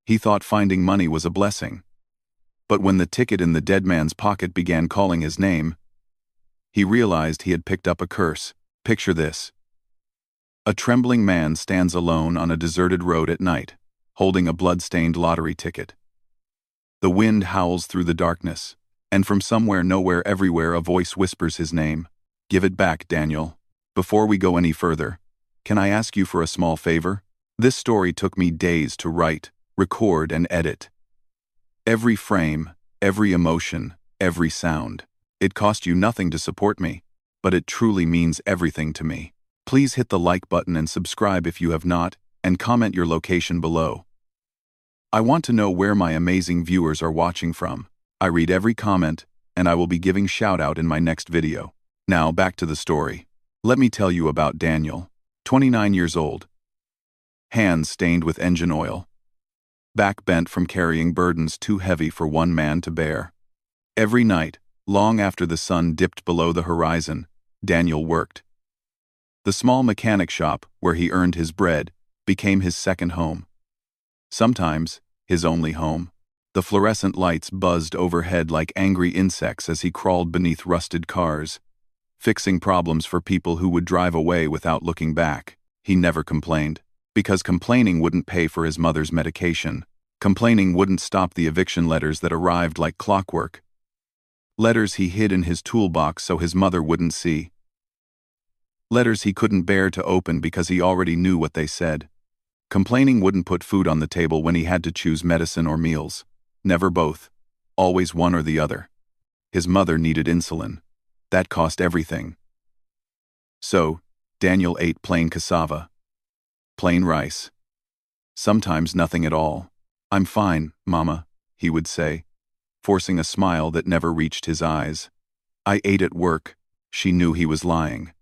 He thought finding money was a blessing. But when the ticket in the dead man's pocket began calling his name, he realized he had picked up a curse. Picture this. A trembling man stands alone on a deserted road at night, holding a blood-stained lottery ticket. The wind howls through the darkness, and from somewhere, nowhere, everywhere, a voice whispers his name. "Give it back, Daniel. Before we go any further, can I ask you for a small favor?" This story took me days to write, record, and edit. Every frame, every emotion, every sound. It cost you nothing to support me, but it truly means everything to me. Please hit the like button and subscribe if you have not, and comment your location below. I want to know where my amazing viewers are watching from. I read every comment, and I will be giving shout-out in my next video. Now, back to the story. Let me tell you about Daniel, 29 years old. Hands stained with engine oil. Back bent from carrying burdens too heavy for one man to bear. Every night, long after the sun dipped below the horizon, Daniel worked. The small mechanic shop, where he earned his bread, became his second home. Sometimes, his only home. The fluorescent lights buzzed overhead like angry insects as he crawled beneath rusted cars, fixing problems for people who would drive away without looking back. He never complained, because complaining wouldn't pay for his mother's medication. Complaining wouldn't stop the eviction letters that arrived like clockwork. Letters he hid in his toolbox so his mother wouldn't see. Letters he couldn't bear to open because he already knew what they said. Complaining wouldn't put food on the table when he had to choose medicine or meals. Never both. Always one or the other. His mother needed insulin. That cost everything. So, Daniel ate plain cassava. Plain rice. Sometimes nothing at all. "I'm fine, Mama," he would say, forcing a smile that never reached his eyes. "I ate at work." She knew he was lying.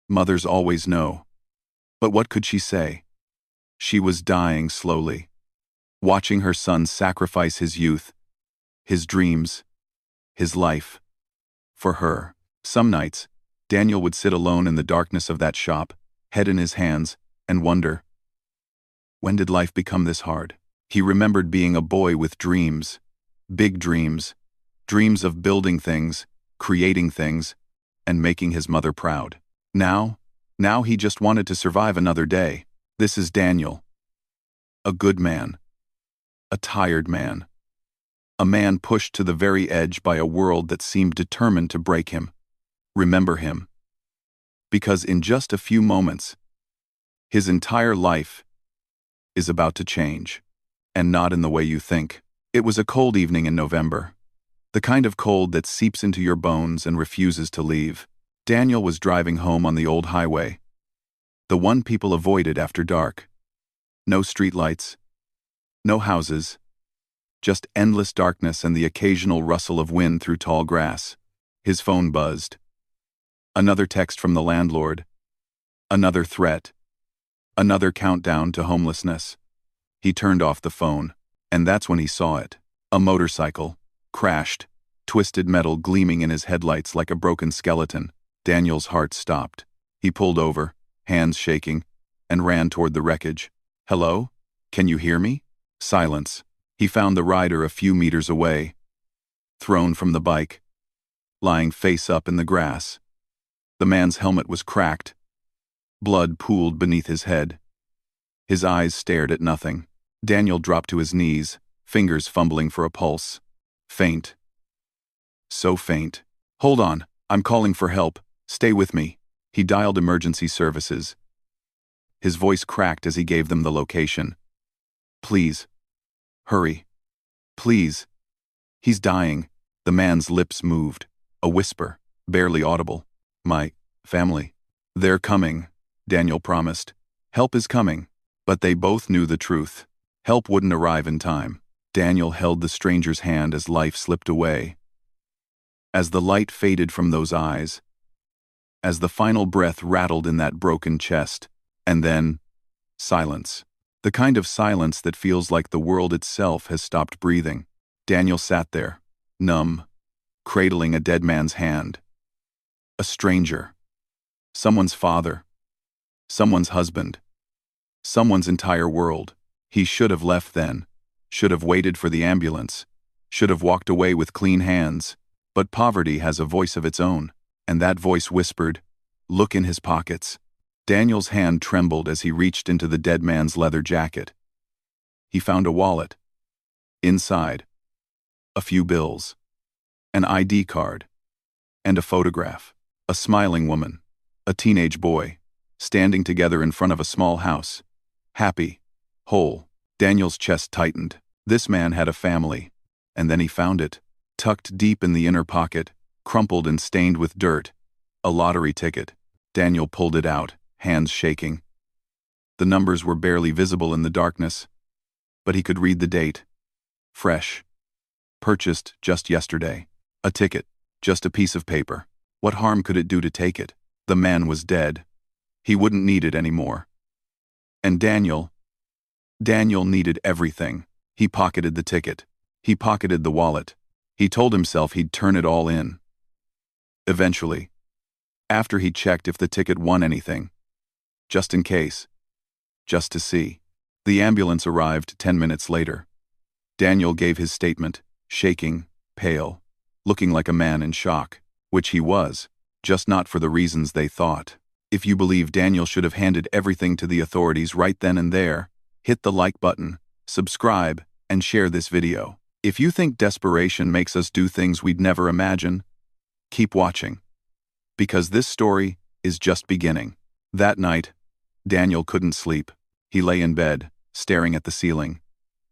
Mothers always know. But what could she say? She was dying slowly, watching her son sacrifice his youth, his dreams, his life, for her. Some nights, Daniel would sit alone in the darkness of that shop, head in his hands, and wonder, when did life become this hard? He remembered being a boy with dreams, big dreams, dreams of building things, creating things, and making his mother proud. Now he just wanted to survive another day. This is Daniel. A good man. A tired man. A man pushed to the very edge by a world that seemed determined to break him. Remember him. Because in just a few moments, his entire life is about to change. And not in the way you think. It was a cold evening in November. The kind of cold that seeps into your bones and refuses to leave. Daniel was driving home on the old highway. The one people avoided after dark. No streetlights. No houses. Just endless darkness and the occasional rustle of wind through tall grass. His phone buzzed. Another text from the landlord. Another threat. Another countdown to homelessness. He turned off the phone, and that's when he saw it. A motorcycle, crashed, twisted metal gleaming in his headlights like a broken skeleton. Daniel's heart stopped. He pulled over, hands shaking, and ran toward the wreckage. "Hello? Can you hear me?" Silence. He found the rider a few meters away, thrown from the bike, lying face up in the grass. The man's helmet was cracked. Blood pooled beneath his head. His eyes stared at nothing. Daniel dropped to his knees, fingers fumbling for a pulse. Faint. So faint. "Hold on, I'm calling for help. Stay with me." He dialed emergency services. His voice cracked as he gave them the location. "Please. Hurry. Please. He's dying." The man's lips moved. A whisper, barely audible. "My family. They're coming," Daniel promised. "Help is coming." But they both knew the truth. Help wouldn't arrive in time. Daniel held the stranger's hand as life slipped away. As the light faded from those eyes, as the final breath rattled in that broken chest, and then, silence. The kind of silence that feels like the world itself has stopped breathing. Daniel sat there, numb, cradling a dead man's hand. A stranger. Someone's father. Someone's husband. Someone's entire world. He should have left then, should have waited for the ambulance, should have walked away with clean hands. But poverty has a voice of its own, and that voice whispered, "Look in his pockets." Daniel's hand trembled as he reached into the dead man's leather jacket. He found a wallet. Inside, a few bills, an ID card, and a photograph. A smiling woman, a teenage boy, standing together in front of a small house. Happy, whole. Daniel's chest tightened. This man had a family. And then he found it, tucked deep in the inner pocket, crumpled and stained with dirt. A lottery ticket. Daniel pulled it out, hands shaking. The numbers were barely visible in the darkness, but he could read the date. Fresh. Purchased just yesterday. A ticket, just a piece of paper. What harm could it do to take it? The man was dead. He wouldn't need it anymore. And Daniel needed everything. He pocketed the ticket. He pocketed the wallet. He told himself he'd turn it all in. Eventually. After he checked if the ticket won anything. Just in case. Just to see. The ambulance arrived 10 minutes later. Daniel gave his statement, shaking, pale, looking like a man in shock, which he was, just not for the reasons they thought. If you believe Daniel should have handed everything to the authorities right then and there, hit the like button, subscribe, and share this video. If you think desperation makes us do things we'd never imagine, keep watching. Because this story is just beginning. That night, Daniel couldn't sleep. He lay in bed, staring at the ceiling,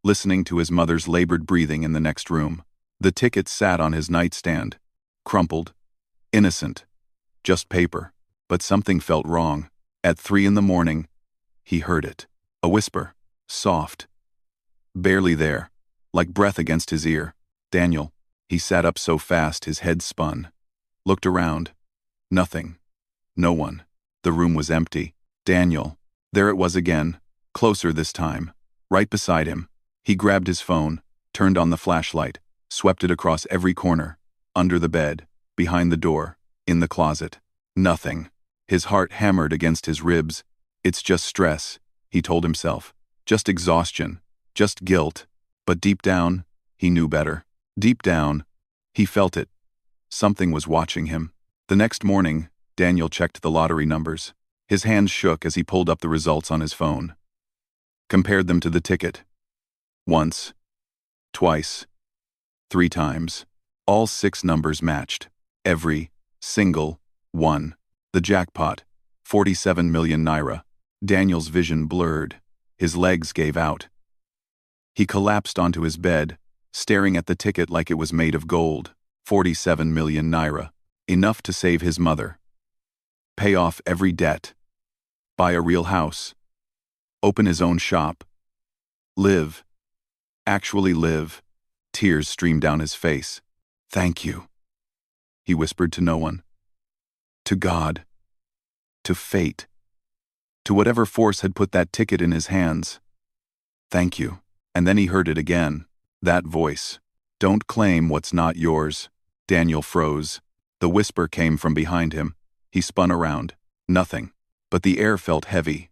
listening to his mother's labored breathing in the next room. The ticket sat on his nightstand, crumpled, innocent, just paper. But something felt wrong. At 3 a.m, he heard it. A whisper, soft, barely there, like breath against his ear. Daniel. He sat up so fast his head spun. Looked around. Nothing. No one. The room was empty. Daniel. There it was again, closer this time, right beside him. He grabbed his phone, turned on the flashlight, swept it across every corner, under the bed, behind the door, in the closet. Nothing. His heart hammered against his ribs. It's just stress, he told himself. Just exhaustion. Just guilt. But deep down, he knew better. Deep down, he felt it. Something was watching him. The next morning, Daniel checked the lottery numbers. His hands shook as he pulled up the results on his phone. Compared them to the ticket. Once. Twice. 3 times. All 6 numbers matched. Every single one. The jackpot, 47 million naira. Daniel's vision blurred. His legs gave out. He collapsed onto his bed, staring at the ticket like it was made of gold. 47 million naira. Enough to save his mother. Pay off every debt. Buy a real house. Open his own shop. Live. Actually live. Tears streamed down his face. Thank you. He whispered to no one. To God. To fate. To whatever force had put that ticket in his hands. Thank you. And then he heard it again. That voice. Don't claim what's not yours. Daniel froze. The whisper came from behind him. He spun around. Nothing. But the air felt heavy.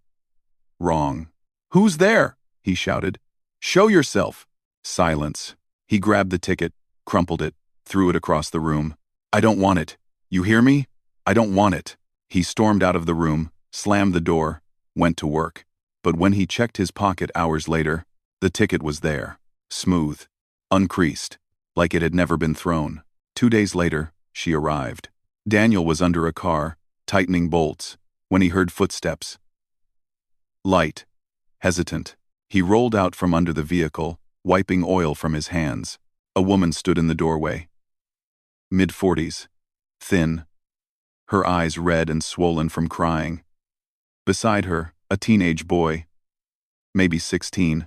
Wrong. Who's there? He shouted. Show yourself. Silence. He grabbed the ticket, crumpled it, threw it across the room. I don't want it. You hear me? I don't want it. He stormed out of the room, slammed the door, went to work. But when he checked his pocket hours later, the ticket was there, smooth, uncreased, like it had never been thrown. 2 days later, she arrived. Daniel was under a car, tightening bolts, when he heard footsteps. Light, hesitant. He rolled out from under the vehicle, wiping oil from his hands. A woman stood in the doorway. Mid-40s, thin, her eyes red and swollen from crying. Beside her, a teenage boy, maybe 16,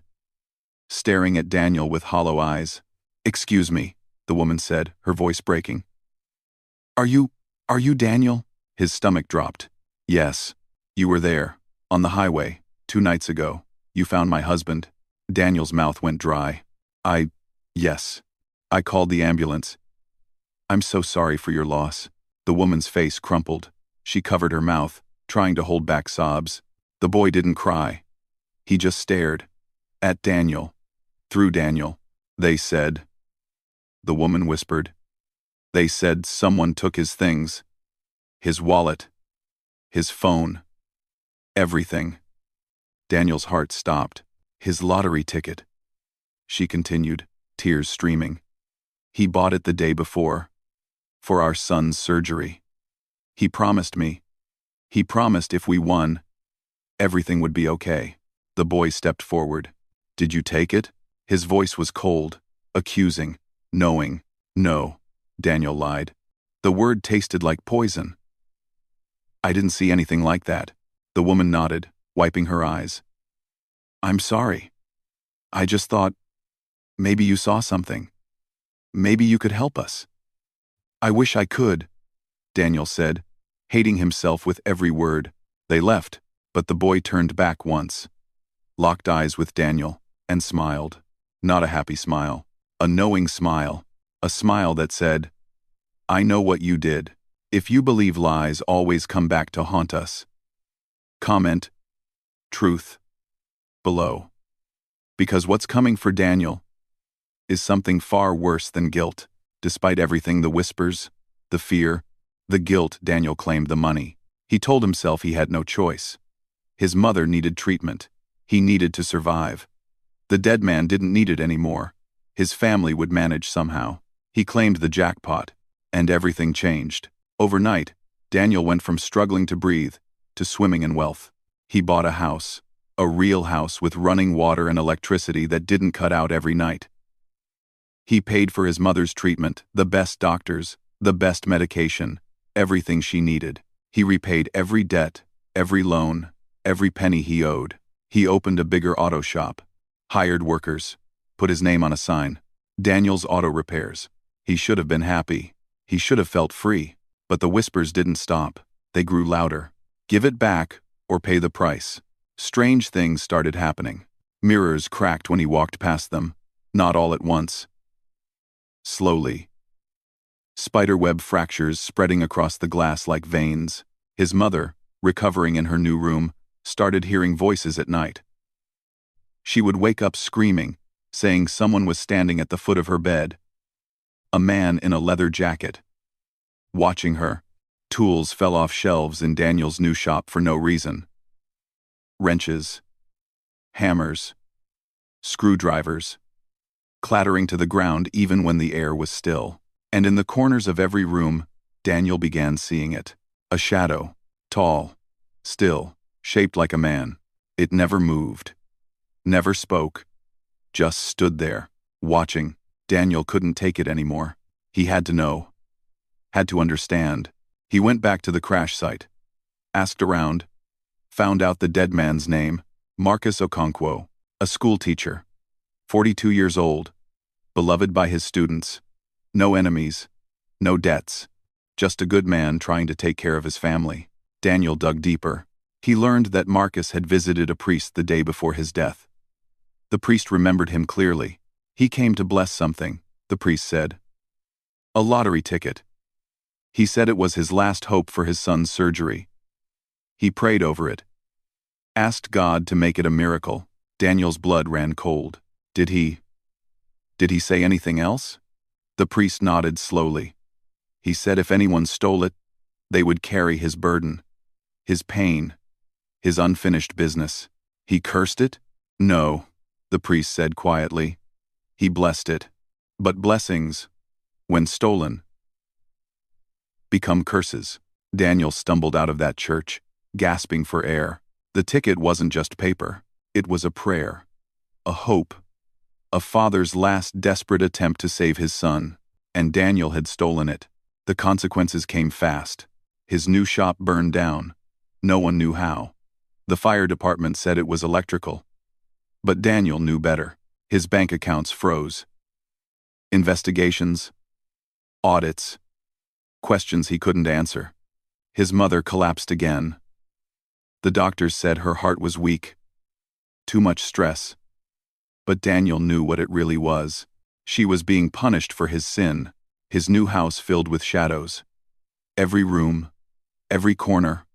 staring at Daniel with hollow eyes. Excuse me, the woman said, her voice breaking. Are you Daniel? His stomach dropped. Yes, you were there, on the highway, 2 nights ago. You found my husband. Daniel's mouth went dry. Yes. I called the ambulance. I'm so sorry for your loss. The woman's face crumpled. She covered her mouth, trying to hold back sobs. The boy didn't cry. He just stared. At Daniel. Through Daniel. They said, the woman whispered. They said someone took his things. His wallet. His phone. Everything. Daniel's heart stopped. His lottery ticket. She continued, tears streaming. He bought it the day before. For our son's surgery. He promised me. He promised if we won, everything would be okay. The boy stepped forward. Did you take it? His voice was cold, accusing, knowing. No, Daniel lied. The word tasted like poison. I didn't see anything like that. The woman nodded, wiping her eyes. I'm sorry. I just thought, maybe you saw something. Maybe you could help us. I wish I could, Daniel said, hating himself with every word. They left, but the boy turned back once, locked eyes with Daniel, and smiled. Not a happy smile, a knowing smile, a smile that said, I know what you did. If you believe lies always come back to haunt us. Comment, truth, below. Because what's coming for Daniel is something far worse than guilt. Despite everything, the whispers, the fear, the guilt, Daniel claimed the money. He told himself he had no choice. His mother needed treatment. He needed to survive. The dead man didn't need it anymore. His family would manage somehow. He claimed the jackpot, and everything changed. Overnight, Daniel went from struggling to breathe to swimming in wealth. He bought a house, a real house with running water and electricity that didn't cut out every night. He paid for his mother's treatment, the best doctors, the best medication, everything she needed. He repaid every debt, every loan, every penny he owed. He opened a bigger auto shop, hired workers, put his name on a sign. Daniel's Auto Repairs. He should have been happy. He should have felt free. But the whispers didn't stop. They grew louder. Give it back, or pay the price. Strange things started happening. Mirrors cracked when he walked past them, not all at once. Slowly. Spiderweb fractures spreading across the glass like veins. His mother, recovering in her new room, started hearing voices at night. She would wake up screaming, saying someone was standing at the foot of her bed. A man in a leather jacket. Watching her, tools fell off shelves in Daniel's new shop for no reason. Wrenches, hammers, screwdrivers, clattering to the ground even when the air was still. And in the corners of every room, Daniel began seeing it. A shadow, tall, still, shaped like a man. It never moved, never spoke, just stood there, watching. Daniel couldn't take it anymore. He had to know, had to understand. He went back to the crash site, asked around, found out the dead man's name, Marcus Okonkwo, a school teacher, 42 years old, beloved by his students, no enemies, no debts, just a good man trying to take care of his family. Daniel dug deeper. He learned that Marcus had visited a priest the day before his death. The priest remembered him clearly. He came to bless something, the priest said. A lottery ticket. He said it was his last hope for his son's surgery. He prayed over it. Asked God to make it a miracle. Daniel's blood ran cold. Did he say anything else? The priest nodded slowly. He said if anyone stole it, they would carry his burden, his pain, his unfinished business. He cursed it? No, the priest said quietly. He blessed it. But blessings, when stolen, become curses. Daniel stumbled out of that church, gasping for air. The ticket wasn't just paper. It was a prayer, a hope, a father's last desperate attempt to save his son. And Daniel had stolen it. The consequences came fast. His new shop burned down. No one knew how. The fire department said it was electrical. But Daniel knew better. His bank accounts froze. Investigations, audits, questions he couldn't answer. His mother collapsed again. The doctors said her heart was weak. Too much stress. But Daniel knew what it really was. She was being punished for his sin, his new house filled with shadows. Every room, every corner,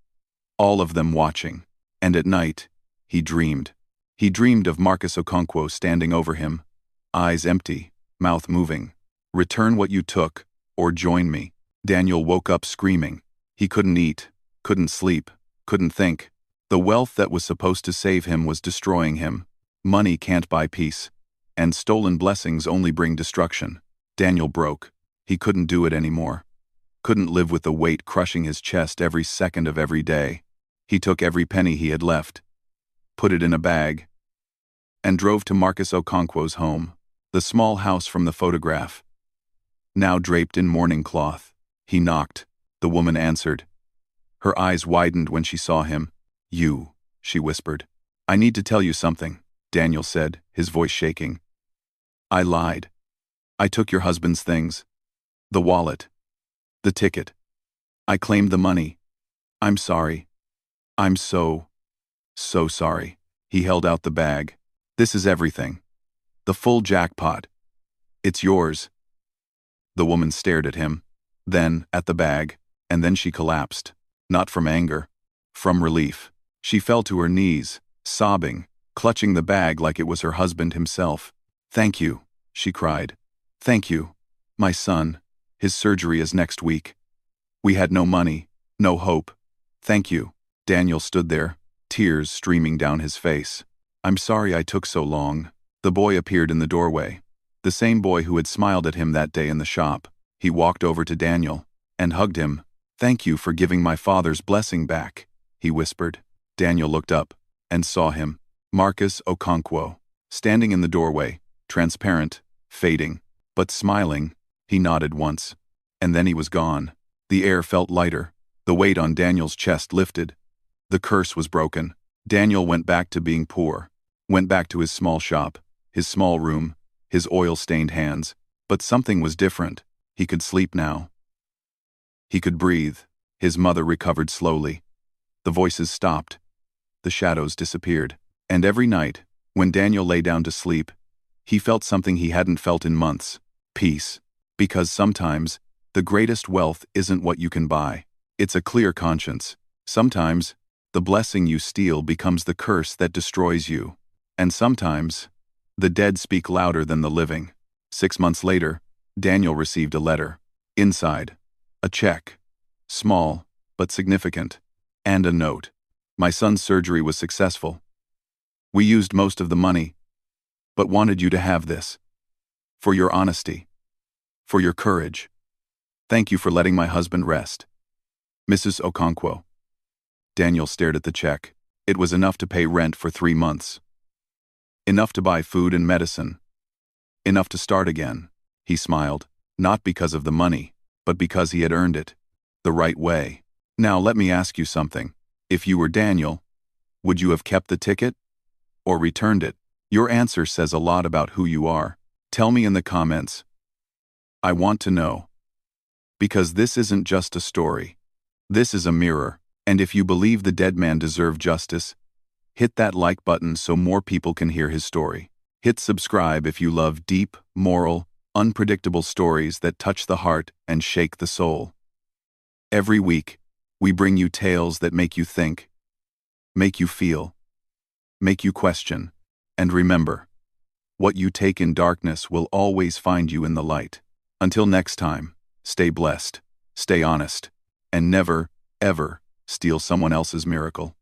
all of them watching. And at night, he dreamed. He dreamed of Marcus Okonkwo standing over him, eyes empty, mouth moving. Return what you took, or join me. Daniel woke up screaming. He couldn't eat, couldn't sleep, couldn't think. The wealth that was supposed to save him was destroying him. Money can't buy peace, and stolen blessings only bring destruction. Daniel broke. He couldn't do it anymore. Couldn't live with the weight crushing his chest every second of every day. He took every penny he had left, put it in a bag, and drove to Marcus Okonkwo's home, the small house from the photograph. Now draped in mourning cloth. He knocked. The woman answered. Her eyes widened when she saw him. You, she whispered. I need to tell you something, Daniel said, his voice shaking. I lied. I took your husband's things. The wallet. The ticket. I claimed the money. I'm sorry. I'm so sorry. He held out the bag. This is everything. The full jackpot. It's yours. The woman stared at him, then at the bag, and then she collapsed. Not from anger, from relief. She fell to her knees, sobbing, clutching the bag like it was her husband himself. Thank you, she cried. Thank you. My son. His surgery is next week. We had no money, no hope. Thank you. Daniel stood there, tears streaming down his face. I'm sorry I took so long. The boy appeared in the doorway. The same boy who had smiled at him that day in the shop. He walked over to Daniel and hugged him. Thank you for giving my father's blessing back, he whispered. Daniel looked up and saw him, Marcus Okonkwo, standing in the doorway, transparent, fading, but smiling. He nodded once, and then he was gone. The air felt lighter. The weight on Daniel's chest lifted. The curse was broken. Daniel went back to being poor, went back to his small shop, his small room, his oil-stained hands. But something was different. He could sleep now. He could breathe. His mother recovered slowly. The voices stopped. The shadows disappeared. And every night, when Daniel lay down to sleep, he felt something he hadn't felt in months. Peace. Because sometimes, the greatest wealth isn't what you can buy. It's a clear conscience. Sometimes, the blessing you steal becomes the curse that destroys you. And sometimes, the dead speak louder than the living. 6 months later, Daniel received a letter. Inside, a check. Small, but significant. And a note. My son's surgery was successful. We used most of the money, but wanted you to have this. For your honesty. For your courage. Thank you for letting my husband rest. Mrs. Okonkwo. Daniel stared at the check. It was enough to pay rent for 3 months. Enough to buy food and medicine. Enough to start again. He smiled, not because of the money, but because he had earned it. The right way. Now let me ask you something. If you were Daniel, would you have kept the ticket? Or returned it? Your answer says a lot about who you are. Tell me in the comments. I want to know. Because this isn't just a story. This is a mirror, and if you believe the dead man deserved justice, hit that like button so more people can hear his story. Hit subscribe if you love deep, moral, unpredictable stories that touch the heart and shake the soul. Every week, we bring you tales that make you think, make you feel, make you question, and remember, what you take in darkness will always find you in the light. Until next time, stay blessed, stay honest, and never, ever steal someone else's miracle.